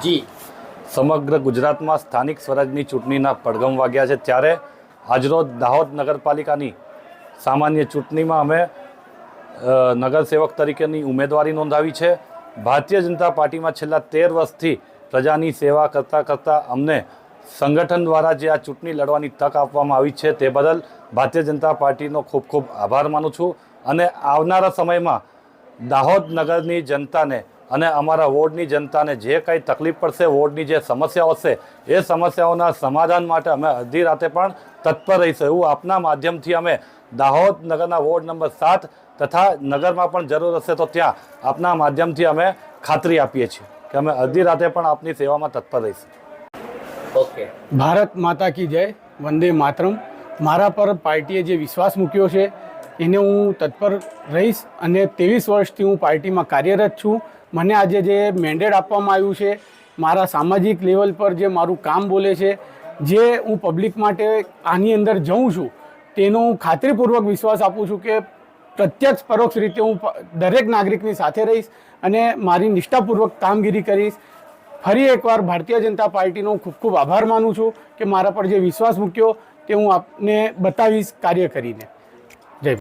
જી સમગ્ર ગુજરાતમાં સ્થાનિક સ્વરાજની ચૂંટણીના પડઘમ વાગ્યા છે, ત્યારે આજરોજ દાહોદ નગરપાલિકાની સામાન્ય ચૂંટણીમાં અમે નગરસેવક તરીકેની ઉમેદવારી નોંધાવી છે। ભારતીય જનતા પાર્ટીમાં છેલ્લા 13 વર્ષથી પ્રજાની સેવા કરતાં અમને સંગઠન દ્વારા જે આ ચૂંટણી લડવાની તક આપવામાં આવી છે તે બદલ ભારતીય જનતા પાર્ટીનો ખૂબ ખૂબ આભાર માનું છું। અને આવનારા સમયમાં દાહોદ નગરની જનતાને અને અમારા વોર્ડની જનતાને જે કંઈ તકલીફ પડશે, વોર્ડની જે સમસ્યાઓ હશે, એ સમસ્યાઓના સમાધાન માટે અમે અડધી રાતે પણ તત્પર રહીશું એવું આપના માધ્યમથી અમે દાહોદ નગરના વોર્ડ નંબર 7 તથા નગરમાં પણ જરૂર હશે તો ત્યાં આપના માધ્યમથી અમે ખાતરી આપીએ છીએ કે અમે અડધી રાતે પણ આપની સેવામાં તત્પર રહીશું। ઓકે, ભારત માતા કી જય, વંદે માતરમ। મારા પર પાર્ટીએ જે વિશ્વાસ મૂક્યો છે એને હું તત્પર રહીશ અને 23 વર્ષથી હું પાર્ટીમાં કાર્યરત છું। મને આજે જે મેન્ડેટ આપવામાં આવ્યું છે, મારા સામાજિક લેવલ પર જે મારું કામ બોલે છે, જે હું પબ્લિક માટે આની અંદર જઉં છું તેનો હું ખાતરીપૂર્વક વિશ્વાસ આપું છું કે પ્રત્યક્ષ પરોક્ષ રીતે હું દરેક નાગરિકની સાથે રહીશ અને મારી નિષ્ઠાપૂર્વક કામગીરી કરીશ। ફરી એકવાર ભારતીય જનતા પાર્ટીનો ખૂબ ખૂબ આભાર માનું છું કે મારા પર જે વિશ્વાસ મૂક્યો તે હું આપને બતાવીશ કાર્ય કરીને। જય